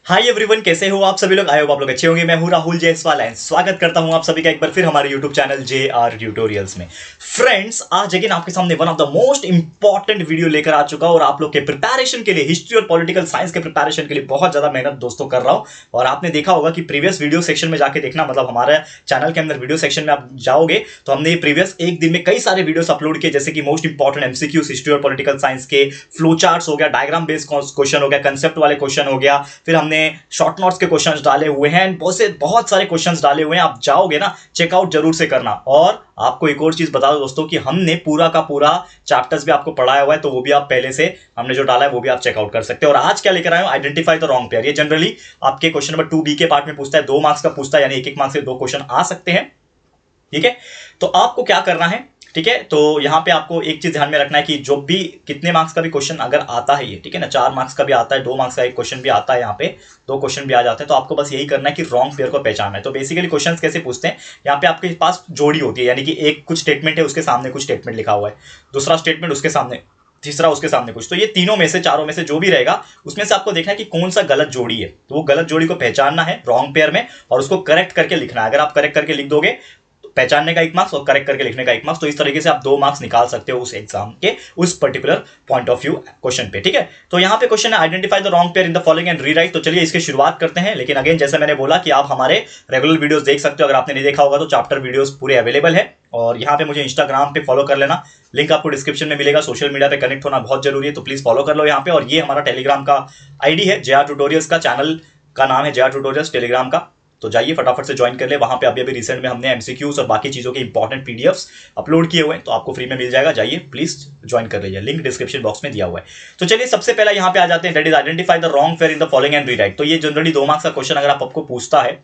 Hi everyone, कैसे हो आप सभी लोग। आई होप आप लोग अच्छे होंगे। मैं हूं राहुल जायसवाल एंड स्वागत करता हूं आप सभी का एक बार फिर हमारे यूट्यूब चैनल JR ट्यूटोरियल्स में। फ्रेंड्स, आज अगेन आपके सामने one of the most important video लेकर आ चुका हूं और आप लोग के प्रिपरेशन के लिए, हिस्ट्री और पॉलिटिकल साइंस के प्रिपरेशन के लिए बहुत ज्यादा मेहनत दोस्तों कर रहा हूं। और आपने देखा होगा कि प्रीवियस वीडियो सेक्शन में जाके देखना, मतलब हमारे चैनल के अंदर वीडियो सेक्शन में आप जाओगे तो हमने प्रीवियस एक दिन में कई सारे वीडियोस अपलोड किए, जैसे कि मोस्ट इंपॉर्टेंट एमसीक्यूज हिस्ट्री और पॉलिटिकल साइंस के, फ्लो चार्ट्स हो गया, डायग्राम बेस्ड क्वेश्चन हो गया, कंसेप्ट वाले क्वेश्चन हो गया, फिर हमने शॉर्ट नोट्स के क्वेश्चंस डाले हुए हैं, बहुत सारे क्वेश्चंस डाले हुए हैं। आप जाओगे ना, चेकआउट जरूर से करना। और आपको एक और चीज बता दो दोस्तों कि हमने पूरा का पूरा चैप्टर्स भी आपको पढ़ाया हुआ है, तो वो भी आप पहले से हमने जो डाला है वो भी आप चेकआउट कर सकते हैं। और आज क्या लेकर आए हो, आइडेंटिफाई द रॉन्ग पेयर। ये जनरली आपके क्वेश्चन नंबर 2B के पार्ट में पूछता है, 2 मार्क्स का पूछता है, यानी एक मार्क्स से 2 क्वेश्चन आ सकते हैं। ठीक है, तो आपको क्या करना है, ठीक है, तो यहां पे आपको एक चीज ध्यान में रखना है कि जो भी कितने मार्क्स का भी क्वेश्चन अगर आता है, ये ठीक है ना, 4 मार्क्स का भी आता है, 2 मार्क्स का एक क्वेश्चन भी आता है, यहाँ पे 2 क्वेश्चन भी आ जाते हैं, तो आपको बस यही करना है कि रॉन्ग पेयर को पहचानना है। तो बेसिकली क्वेश्चन कैसे पूछते हैं, यहाँ पे आपके पास जोड़ी होती है, यानी कि एक कुछ स्टेटमेंट है, उसके सामने कुछ स्टेटमेंट लिखा हुआ है, दूसरा स्टेटमेंट उसके सामने, तीसरा उसके सामने कुछ। तो ये तीनों में से, चारों में से जो भी रहेगा, उसमें से आपको देखना है कि कौन सा गलत जोड़ी है। तो वो गलत जोड़ी को पहचानना है रॉन्ग पेयर में और उसको करेक्ट करके लिखना है। अगर आप करेक्ट करके लिख दोगे, पहचानने का 1 मार्क्स और करेक्ट करके लिखने का 1 मार्क्स, तो इस तरीके से आप 2 मार्क्स निकाल सकते हो उस एग्जाम के उस particular point of view question पे। ठीक है, तो यहाँ पे क्वेश्चन है identify the wrong pair in the following and rewrite. तो चलिए इसकी शुरुआत करते हैं। लेकिन अगेन, जैसे मैंने बोला कि आप हमारे रेगुलर वीडियोस देख सकते हो। अगर आपने नहीं देखा होगा तो चैप्टर वीडियोस पूरे अवेलेबल है। और यहाँ पे मुझे इंस्टाग्राम पे फॉलो कर लेना, लिंक आपको डिस्क्रिप्शन में मिलेगा। सोशल मीडिया पे कनेक्ट होना बहुत जरूरी है, तो प्लीज फॉलो कर लो यहाँ पे। और ये हमारा टेलीग्राम का आईडी है, JR ट्यूटोरियल्स का चैनल का नाम है, JR ट्यूटोरियल्स टेलीग्राम का। तो जाइए फटाफट से ज्वाइन कर ले। वहां पे अभी रिसेंट में हमने एमसीक्यूज और बाकी चीजों के इंपॉर्टेंट पीडीएफ्स अपलोड किए हुए हैं, तो आपको फ्री में मिल जाएगा। जाइए प्लीज ज्वाइन कर लीजिए, लिंक डिस्क्रिप्शन बॉक्स में दिया हुआ है। तो चलिए सबसे पहले यहाँ पे आ जाते हैं, that is identify the wrong pair in the following and rewrite. तो ये जनरली 2 मार्क्स का क्वेश्चन अगर आपको पूछता है,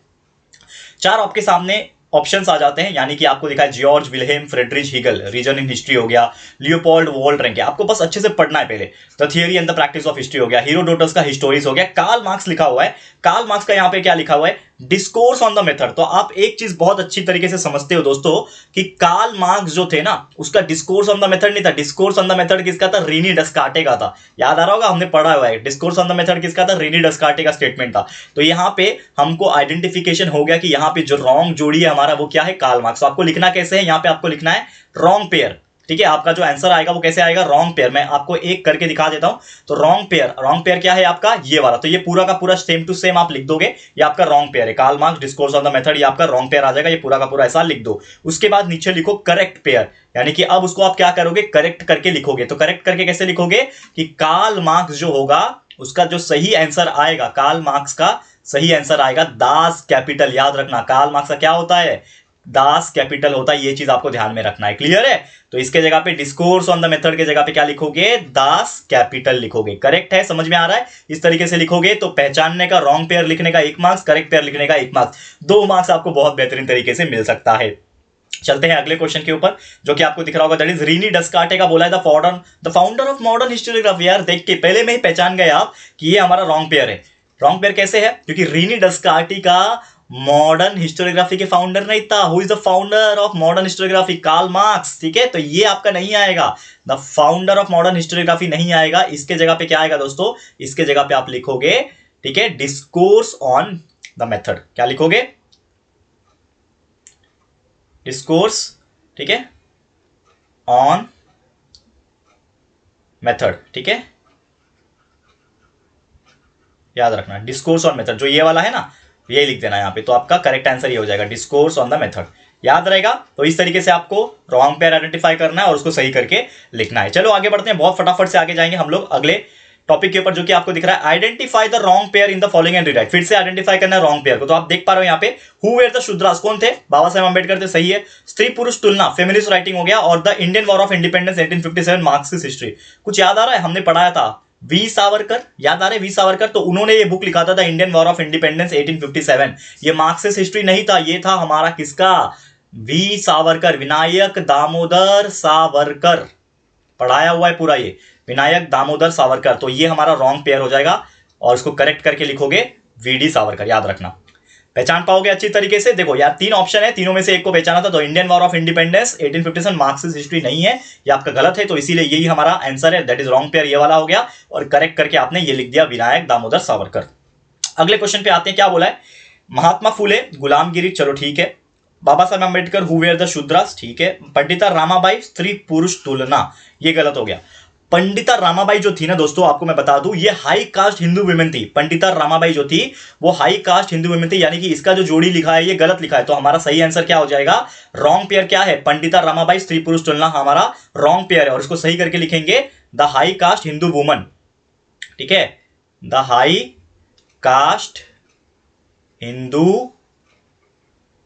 4 आपके सामने ऑप्शंस आ जाते हैं, यानी कि आपको दिखा है George Wilhelm Friedrich Hegel, reason in history हो गया, लियोपोल्ड वॉल्ट रैंक, आपको बस अच्छे से पढ़ना है पहले। The theory and the practice of history हो गया, हेरोडोटस का हिस्टोरिस हो गया, कार्ल मार्क्स लिखा हुआ है। कार्ल मार्क्स का यहाँ पे क्या लिखा हुआ है, डिस्कोर्स ऑन द मेथड। तो आप एक चीज बहुत अच्छी तरीके से समझते हो दोस्तों कि कार्ल मार्क्स जो थे ना, उसका डिस्कोर्स ऑन द मेथड नहीं था। डिस्कोर्स ऑन द मेथड किसका था, रीनी डस्कार्टे का था। याद आ रहा होगा, हमने पढ़ा हुआ है। डिस्कोर्स ऑन द मेथड किसका था, रीनी डस्कार्टे का स्टेटमेंट था। तो यहाँ पे हमको आइडेंटिफिकेशन हो गया कि यहाँ पे जो रॉन्ग जोड़ी है हमारा, वो क्या है, कार्ल मार्क्स। तो आपको लिखना कैसे है, यहाँ पे आपको लिखना है रॉन्ग पेयर। ठीक है, आपका जो आंसर आएगा वो कैसे आएगा, रॉन्ग पेयर। मैं आपको एक करके दिखा देता हूं। तो रॉन्ग पेयर क्या है आपका, ये वाला। तो ये पूरा का पूरा सेम टू सेम आप लिख दोगे, ये आपका रॉन्ग पेयर है। Karl Marx discourse on the method, ये आपका रॉन्ग पेयर आ जाएगा। ये पूरा का पूरा ऐसा लिख दो। उसके बाद नीचे लिखो करेक्ट पेयर, यानी कि अब उसको आप क्या करोगे, करेक्ट करके लिखोगे। तो करेक्ट करके कैसे लिखोगे कि कार्ल मार्क्स जो होगा, उसका जो सही आंसर आएगा, कार्ल मार्क्स का सही आंसर आएगा दास कैपिटल। याद रखना, कार्ल मार्क्स का क्या होता है, दास कैपिटल होता है। ये चीज आपको ध्यान में रखना है, क्लियर है। तो इसके जगह पे डिस्कोर्स ऑन द मेथड के जगह पे क्या लिखोगे, दास कैपिटल लिखोगे। करेक्ट है, समझ में आ रहा है। इस तरीके से लिखोगे तो पहचानने का, रॉन्ग पेयर लिखने का 1 मार्क्स, करेक्ट पेयर लिखने का 1 मार्क्स, 2 मार्क्स आपको बहुत बेहतरीन तरीके से मिल सकता है। चलते हैं अगले क्वेश्चन के ऊपर, जो कि आपको दिख रहा होगा, दैट इज रीनी डस्कार्टे का बोला है the founder of modern historiography. यार देख के पहले में ही पहचान गए आप कि ये हमारा रॉन्ग पेयर है। रॉन्ग पेयर कैसे है, क्योंकि रीनी डस्कार्टी का मॉडर्न हिस्टोरियोग्राफी के फाउंडर नहीं था। Who is the founder of modern historiography, Karl Marx. ठीक है, तो ये आपका नहीं आएगा, the founder of modern historiography नहीं आएगा। इसके जगह पे क्या आएगा दोस्तों, इसके जगह पे आप लिखोगे, ठीक है, डिस्कोर्स ऑन द मेथड। क्या लिखोगे, डिस्कोर्स, ठीक है, ऑन मेथड। ठीक है, याद रखना, डिस्कोर्स ऑन मेथड, जो ये वाला है ना, ये लिख देना यहाँ पे। तो आपका करेक्ट आंसर ये हो जाएगा, डिस्कोर्स ऑन द मेथड। याद रहेगा। तो इस तरीके से आपको रॉन्ग पेयर आइडेंटिफाई करना है और उसको सही करके लिखना है। चलो आगे बढ़ते हैं, बहुत फटाफट से आगे जाएंगे हम लोग अगले टॉपिक के ऊपर, जो कि आपको दिख रहा है identify the wrong pair in the following and rewrite. फिर से आइडेंटिफाई करना है रॉन्ग पेयर को। तो आप देख पा रहे हो यहाँ पे, हु वेर द शूद्रास, कौन थे, बाबा साहेब अंबेडकर थे, सही है। स्त्री पुरुष तुलना, फेमिनिस्ट राइटिंग हो गया। और the Indian war of independence 1857, Marxist history. कुछ याद आ रहा है, हमने पढ़ाया था वी सावरकर, याद आ रहे वी सावरकर। तो उन्होंने ये बुक लिखा था इंडियन वॉर ऑफ इंडिपेंडेंस 1857। ये मार्क्सिस्ट हिस्ट्री नहीं था, ये था हमारा किसका, वी सावरकर, विनायक दामोदर सावरकर। पढ़ाया हुआ है पूरा ये, विनायक दामोदर सावरकर। तो ये हमारा रॉन्ग पेयर हो जाएगा और इसको करेक्ट करके लिखोगे VD सावरकर। याद रखना, पहचान पाओगे अच्छी तरीके से। देखो यार, 3 ऑप्शन है, तीनों में से एक को पहचाना था। तो Indian war of independence 1857 Marxist history नहीं है, ये आपका गलत है। तो इसीलिए यही हमारा आंसर है, दैट इज रॉन्ग पेयर, ये वाला हो गया। और करेक्ट करके आपने ये लिख दिया, विनायक दामोदर सावरकर। अगले क्वेश्चन पे आते हैं, क्या बोला है, महात्मा फुले गुलामगिरी, चलो ठीक है। Baba Saheb Ambedkar who were the Shudras, ठीक है। पंडिता रामाबाई स्त्री पुरुष तुलना, ये गलत हो गया। पंडिता रामाबाई जो थी ना दोस्तों, आपको मैं बता दूं, ये हाई कास्ट हिंदू वुमेन थी। पंडिता रामाबाई जो थी वो हाई कास्ट हिंदू वुमेन थी, यानी कि इसका जो जोड़ी लिखा है ये गलत लिखा है। तो हमारा सही आंसर क्या हो जाएगा, रॉन्ग पेयर क्या है, पंडिता रामाबाई स्त्री पुरुष तुलना हमारा रॉन्ग पेयर है। और इसको सही करके लिखेंगे the high cast Hindu woman, ठीक है, the high cast Hindu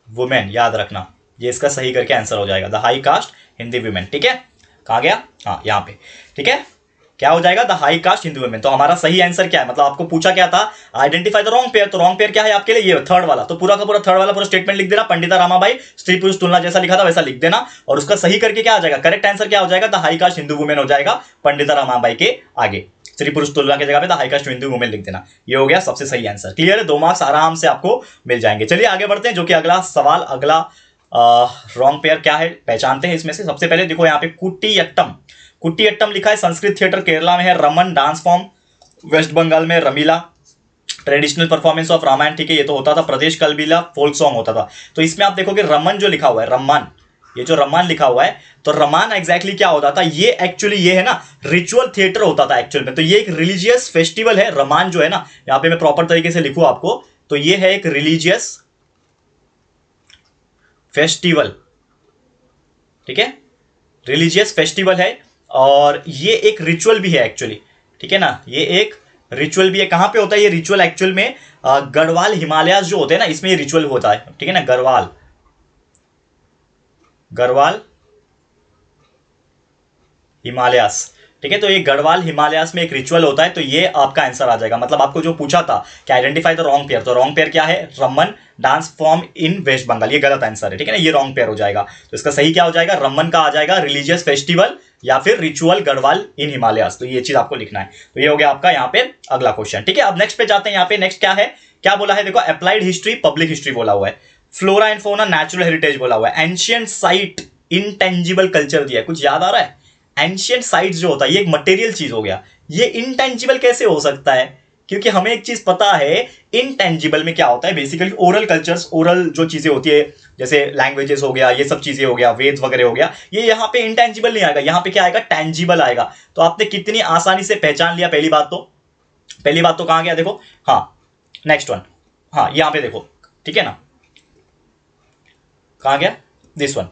women, याद रखना ये इसका सही करके आंसर हो जाएगा, the high cast Hindu women, ठीक है। कहां गया, हाँ यहां पे, ठीक है। क्या हो जाएगा, the high cast Hindu women. तो हमारा सही आंसर क्या है, मतलब आपको पूछा क्या था, आइडेंटिफाई द रॉन्ग पेयर। तो रॉन्ग पेयर क्या है आपके लिए, ये थर्ड वाला। तो पूरा का पूरा थर्ड वाला पूरा स्टेटमेंट लिख देना, पंडिता रामाबाई स्त्री पुरुष तुलना जैसा लिखा था वैसा लिख देना, और उसका सही करके क्या आ जाएगा, करेक्ट आंसर क्या हो जाएगा, the high cast Hindu women हो जाएगा पंडिता रामाबाई के आगे। स्त्री पुरुष तुलना की जगह पे the high cast Hindu women लिख देना, ये हो गया सबसे सही आंसर। क्लियर है, 2 मार्क्स आराम से आपको मिल जाएंगे। चलिए आगे बढ़ते हैं, जो कि अगला सवाल, अगला रॉन्ग पेयर क्या है पहचानते हैं। इसमें से सबसे पहले देखो यहाँ पे कुटियट्टम, कुटियट्टम लिखा है, संस्कृत थिएटर केरला में है, Raman dance form West Bengal में, Ramlila traditional performance of Ramayana, ठीक है, ये तो होता था, प्रदेश कलबीला फोल्क सॉन्ग होता था। तो इसमें आप देखोगे रमन जो लिखा हुआ है, रमान, ये जो रमान लिखा हुआ है, तो रमान एग्जैक्टली क्या होता था, ये एक्चुअली ये है ना रिचुअल थिएटर होता था एक्चुअल में। तो ये एक रिलीजियस फेस्टिवल है, रमान जो है ना, यहां पे मैं प्रॉपर तरीके से लिखूं आपको, तो ये है एक रिलीजियस फेस्टिवल, ठीक है, रिलीजियस फेस्टिवल है, और ये एक रिचुअल भी है एक्चुअली, ठीक है ना, ये एक रिचुअल भी है। कहां पे होता है ये रिचुअल एक्चुअल में, गढ़वाल हिमालयाज जो होते हैं ना, इसमें ये रिचुअल होता है, ठीक है ना, गढ़वाल, गढ़वाल हिमालयास, ठीक है। तो ये गढ़वाल हिमालयास में एक रिचुअल होता है, तो ये आपका आंसर आ जाएगा। मतलब आपको जो पूछा था कि आइडेंटिफाई द रॉन्ग पेयर, तो रॉन्ग पेयर क्या है, Raman dance form in West Bengal, ये गलत आंसर है, ठीक है ना, ये रॉन्ग पेयर हो जाएगा। तो इसका सही क्या हो जाएगा, रमन का आ जाएगा रिलीजियस फेस्टिवल या फिर रिचुअल गढ़वाल इन हिमालयास, तो ये चीज आपको लिखना है। तो ये हो गया आपका यहाँ पे अगला क्वेश्चन, ठीक है। अब नेक्स्ट पे जाते हैं, यहाँ पे नेक्स्ट क्या है, क्या बोला है, देखो अप्लाइड हिस्ट्री पब्लिक हिस्ट्री बोला हुआ है, flora and fauna natural heritage बोला हुआ है, एंशियंट साइट इनटेंजिबल कल्चर दिया है, कुछ याद आ रहा है। एंशियंट साइट्स जो होता है ये एक मटेरियल चीज हो गया, ये इनटेंजिबल कैसे हो सकता है, क्योंकि हमें एक चीज पता है इनटेंजिबल में क्या होता है, बेसिकली ओरल कल्चर्स, ओरल जो चीजें होती है जैसे लैंग्वेजेस हो गया, ये सब चीजें हो गया, वेद वगैरह हो गया, ये यहाँ पे इंटेंजिबल नहीं आएगा, यहाँ पे क्या आएगा, टेंजिबल आएगा। तो आपने कितनी आसानी से पहचान लिया, पहली बात तो कहां गया, देखो, हाँ नेक्स्ट वन, हाँ यहाँ पे देखो, ठीक है ना, कहां गया, दिस वन,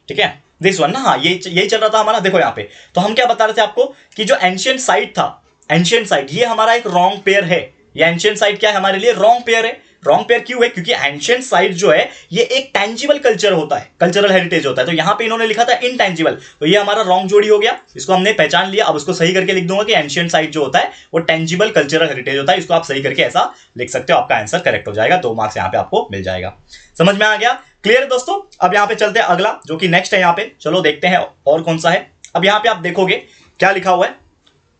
ठीक है, दिस वन ना, हाँ यही चल रहा था हमारा। देखो यहाँ पे तो हम क्या बता रहे थे आपको कि जो एंशियंट साइट था, एंशियंट साइट ये हमारा एक रॉन्ग पेयर है, ये एंशियंट साइट क्या है हमारे लिए, रॉन्ग पेयर है। रॉन्ग पेयर क्यों है, क्योंकि एंशियंट साइट जो है ये एक टेंजिबल कल्चर होता है, कल्चरल हेरिटेज होता है, तो यहां पे इन्होंने लिखा था इनटेंजिबल, तो ये हमारा रॉन्ग जोड़ी हो गया, इसको हमने पहचान लिया। अब उसको सही करके लिख दूंगा कि एंशियंट साइट जो होता है वो टेंजिबल कल्चरल हेरिटेज होता है, इसको आप सही करके ऐसा लिख सकते हो, आपका आंसर करेक्ट हो जाएगा, 2 मार्क्स यहां पे आपको मिल जाएगा। समझ में आ गया, क्लियर है दोस्तों। अब यहां पे चलते हैं अगला, जो कि नेक्स्ट है यहाँ पे, चलो देखते हैं और कौन सा है। अब यहां पे आप देखोगे क्या लिखा हुआ है,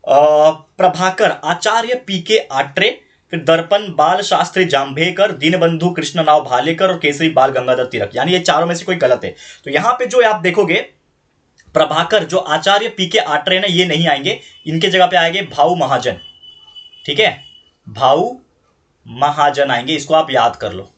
प्रभाकर आचार्य पीके आट्रे, फिर दर्पण बाल शास्त्री जांभेकर, दीनबंधु कृष्णराव भालेकर और केसरी बाल गंगाधर तिलक, यानी ये चारों में से कोई गलत है। तो यहां पे जो आप देखोगे प्रभाकर, जो आचार्य पीके आट्रे ना, ये नहीं आएंगे, इनके जगह पे आएंगे भाऊ महाजन, ठीक है, भाऊ महाजन आएंगे, इसको आप याद कर लो।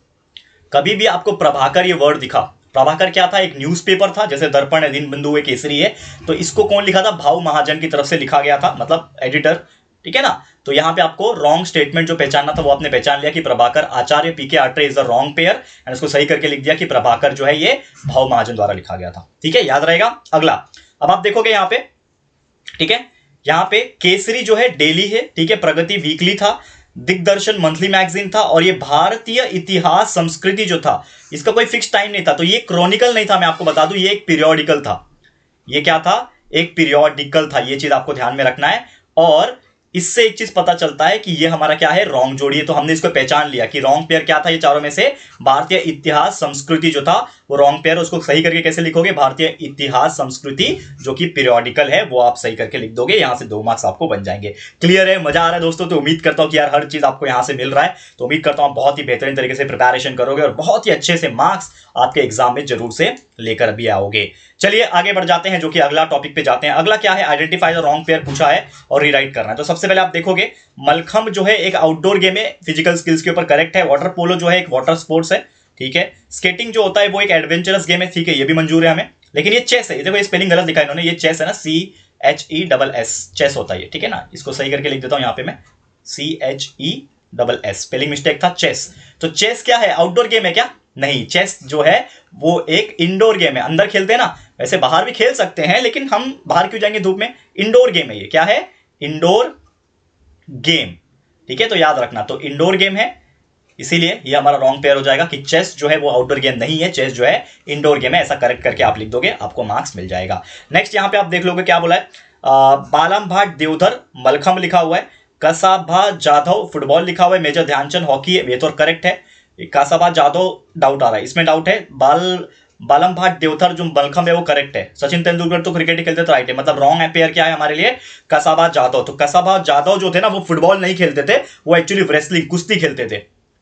कभी भी आपको प्रभाकर ये वर्ड दिखा, प्रभाकर क्या था, एक न्यूज़पेपर था, जैसे दर्पण है, दीनबंधु है, केसरी है, तो इसको कौन लिखा था, भाऊ महाजन की तरफ से लिखा गया था, मतलब एडिटर, ठीक है ना। तो यहां पे आपको रॉन्ग स्टेटमेंट जो पहचानना था वो आपने पहचान लिया कि Prabhakar Acharya P K Atre is the wrong pair, and उसको सही करके लिख दिया कि प्रभाकर जो है ये भाऊ महाजन द्वारा लिखा गया था, ठीक है, याद रहेगा। अगला अब आप देखोगे यहां पे, ठीक है, यहां पे केसरी जो है डेली है, ठीक है, प्रगति वीकली था, दिग्दर्शन मंथली मैगजीन था, और ये भारतीय इतिहास संस्कृति जो था इसका कोई फिक्स टाइम नहीं था, तो ये क्रॉनिकल नहीं था, मैं आपको बता दूं ये एक पीरियोडिकल था। ये क्या था, एक पीरियोडिकल था, ये चीज आपको ध्यान में रखना है। और इससे एक चीज पता चलता है कि ये हमारा क्या है, रॉन्ग जोड़ी है, तो हमने इसको पहचान लिया कि रॉन्ग पेयर क्या था, ये चारों में से भारतीय इतिहास संस्कृति जो था वो रॉन्ग पेयर। उसको सही करके कैसे लिखोगे, भारतीय इतिहास संस्कृति जो कि पीरियोडिकल है, वो आप सही करके लिख दोगे, यहां से 2 मार्क्स आपको बन जाएंगे। क्लियर है, मजा आ रहा है दोस्तों। तो उम्मीद करता हूं कि यार हर चीज आपको यहां से मिल रहा है, तो उम्मीद करता हूं बहुत ही बेहतरीन तरीके से प्रिपरेशन करोगे और बहुत ही अच्छे से मार्क्स आपके एग्जाम में जरूर से लेकर भी आओगे। चलिए आगे बढ़ जाते हैं, जो कि अगला टॉपिक पे जाते हैं। अगला क्या है, आइडेंटिफाई द रॉन्ग पेयर पूछा है और रीराइट करना है। तो सबसे सबसे पहले आप देखोगे मलखंब जो है एक आउटडोर गेम है, फिजिकल स्किल्स के ऊपर करेक्ट है। वाटर पोलो जो है एक वाटर स्पोर्ट्स है, ठीक है। स्केटिंग जो होता है वो एक एडवेंचरस गेम है, ठीक है, ये भी मंजूर है हमें। लेकिन ये चेस है, देखो ये स्पेलिंग गलत लिखा है इन्होंने, ये चेस है ना, CHESS चेस होता है, ठीक है ना। इसको सही करके लिख देता हूं यहाँ पे मैं, CHESS, स्पेलिंग मिस्टेक था, चेस। तो चेस क्या है, आउटडोर गेम है क्या? नहीं, चेस जो है वो एक इंडोर गेम है, अंदर खेलते हैं ना, वैसे बाहर भी खेल सकते हैं लेकिन हम बाहर क्यों जाएंगे धूप में, इंडोर गेम है ये। क्या है? इंडोर गेम, ठीक है। तो याद रखना, तो इंडोर गेम है, इसीलिए ये हमारा रॉन्ग पेयर हो जाएगा कि चेस जो है वो आउटडोर गेम नहीं है, चेस जो है इंडोर गेम है। ऐसा करेक्ट करके आप लिख दोगे, आपको मार्क्स मिल जाएगा। नेक्स्ट यहां पे आप देख लोगे क्या बोला है, बालम भाट देवधर मलखंब लिखा हुआ है, कसाभा जाधव फुटबॉल लिखा हुआ है, मेजर ध्यानचंद हॉकी है, ये तो करेक्ट है। कसाभा जाधव डाउट आ रहा है, इसमें डाउट है। बालम भाट देवधर जो मलखंब है वो करेक्ट है। सचिन तेंदुलकर तो क्रिकेट ही खेलते थे, राइट है, मतलब रॉन्ग पेयर क्या है हमारे लिए, कसाभा जाधव। तो कसाभा जाधव जो थे ना वो फुटबॉल नहीं खेलते थे, वो एक्चुअली रेसलिंग कुश्ती खेलते थे,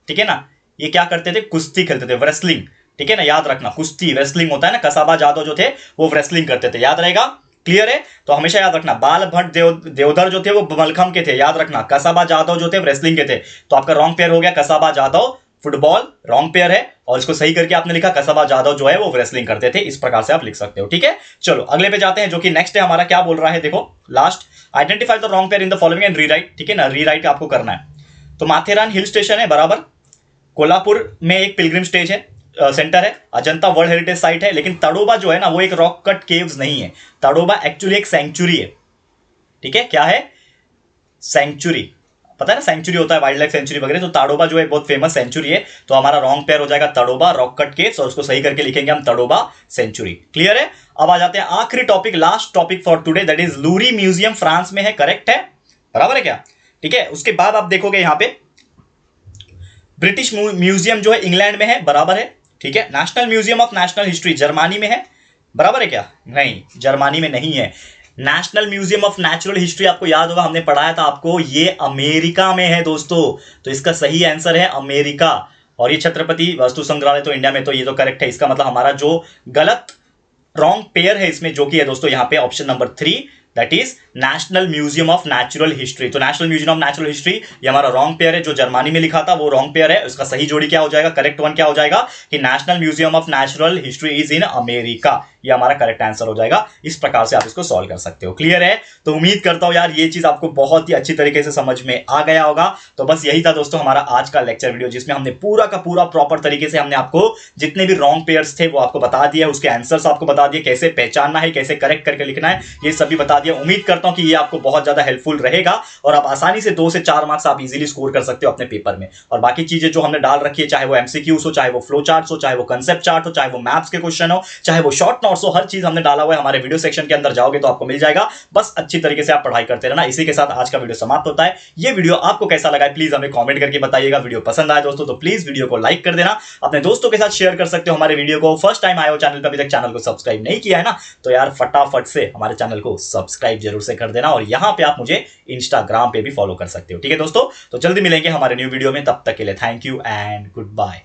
ठीक है ना। ये क्या करते थे, कुश्ती खेलते थे, रेसलिंग, ठीक है ना, याद रखना, कुश्ती रेसलिंग होता है ना। कसाभा जाधव जो थे वो रेसलिंग करते थे, याद रहेगा, क्लियर है। तो हमेशा याद रखना, बाल भट्ट देवधर जो थे वो मलखंब के थे, याद रखना। कसाभा जाधव जो थे रेसलिंग के थे। तो आपका रॉन्ग पेयर हो गया, कसाभा जाधव फुटबॉल रॉन्ग पेयर है, और इसको सही करके आपने लिखा कसाभा जाधव जो है वो रेसलिंग करते थे। इस प्रकार से आप लिख सकते हो, ठीक है। चलो अगले पे जाते हैं, जो कि नेक्स्ट है हमारा। क्या बोल रहा है, देखो last, identify the wrong pair in the following and rewrite, ठीक है ना, रीराइट आपको करना है। तो माथेरान हिल स्टेशन है, बराबर। कोल्हापुर में एक पिलग्रिम स्टेज है, सेंटर है। अजंता वर्ल्ड हेरिटेज साइट है, लेकिन तड़ोबा जो है ना वो एक रॉक कट केव्स नहीं है, तड़ोबा एक्चुअली एक सेंचुरी है, ठीक है। क्या है? सेंचुरी, पता है ना, सेंचुरी होता है वाइल्ड लाइफ सेंचुरी वगैरह। तो ताड़ोबा जो है बहुत फेमस सेंचुरी है, तो हमारा रॉन्ग पेयर हो जाएगा तड़ोबा रॉक कट केव्स, और उसको सही करके लिखेंगे हम तड़ोबा सेंचुरी, क्लियर है। अब आ जाते हैं आखिरी topic, last topic for today, that is Lurie museum France में है, करेक्ट है, बराबर है क्या, ठीक है। उसके बाद आप देखोगे यहां पे ब्रिटिश म्यूजियम जो है इंग्लैंड में है, बराबर है, ठीक है। National museum of national history Germany में है, बराबर है क्या, नहीं जर्मनी में नहीं है। National museum of natural history आपको याद होगा, हमने पढ़ाया था आपको, ये अमेरिका में है दोस्तों। तो इसका सही आंसर है अमेरिका। और ये छत्रपति वस्तु संग्रहालय तो इंडिया में, तो ये तो करेक्ट है। इसका मतलब हमारा जो गलत रॉन्ग पेयर है इसमें, जो कि है दोस्तों यहाँ पे option number 3, that is national museum of natural history. तो national museum of natural history ये हमारा रॉन्ग पेयर है, जो जर्मनी में लिखा था वो रॉन्ग पेयर है। उसका सही जोड़ी क्या हो जाएगा, करेक्ट वन क्या हो जाएगा कि national museum of natural history is in America, ये हमारा करेक्ट आंसर हो जाएगा। इस प्रकार से आप इसको सॉल्व कर सकते हो, क्लियर है। तो उम्मीद करता हूं यार ये चीज आपको बहुत ही अच्छी तरीके से समझ में आ गया होगा। तो बस यही था दोस्तों हमारा आज का लेक्चर वीडियो, जिसमें हमने पूरा का पूरा प्रॉपर तरीके से हमने आपको जितने भी रॉन्ग पेयर्स थे वो आपको बता दिया, उसके आंसर्स आपको बता दिए, कैसे पहचानना है, कैसे करेक्ट करके लिखना है, ये सभी बता दिया। उम्मीद करता हूं कि ये आपको बहुत ज्यादा हेल्पफुल रहेगा, और आप आसानी से 2 से 4 मार्क्स आप इजीली स्कोर कर सकते हो अपने पेपर में। और बाकी चीजें जो हमने डाल रखी है, चाहे वो एमसीक्यूज हो, चाहे वो फ्लो चार्ट्स हो, चाहे वो कंसेप्ट चार्ट हो, चाहे वो मैप्स के क्वेश्चन हो, चाहे वो शॉर्ट नोट्स हो, हर चीज हमने डाला हुआ है। हमारे वीडियो सेक्शन के अंदर जाओगे तो आपको मिल जाएगा, बस अच्छी तरीके से आप पढ़ाई करते रहना। इसी के साथ आज का वीडियो समाप्त होता है। ये वीडियो आपको कैसा लगा है प्लीज हमें कमेंट करके बताइएगा। वीडियो पसंद आए दोस्तों तो प्लीज वीडियो को लाइक कर देना, अपने दोस्तों के साथ शेयर कर सकते हो हमारे वीडियो को। फर्स्ट टाइम आए हो चैनल पर, अभी तक चैनल को सब्सक्राइब नहीं किया है ना, तो यार फटाफट से हमारे चैनल को सब्सक्राइब जरूर से कर देना, और यहां पे आप मुझे इंस्टाग्राम पे भी फॉलो कर सकते हो, ठीक है दोस्तों। तो जल्दी मिलेंगे हमारे न्यू वीडियो में, तब तक के लिए thank you and good bye.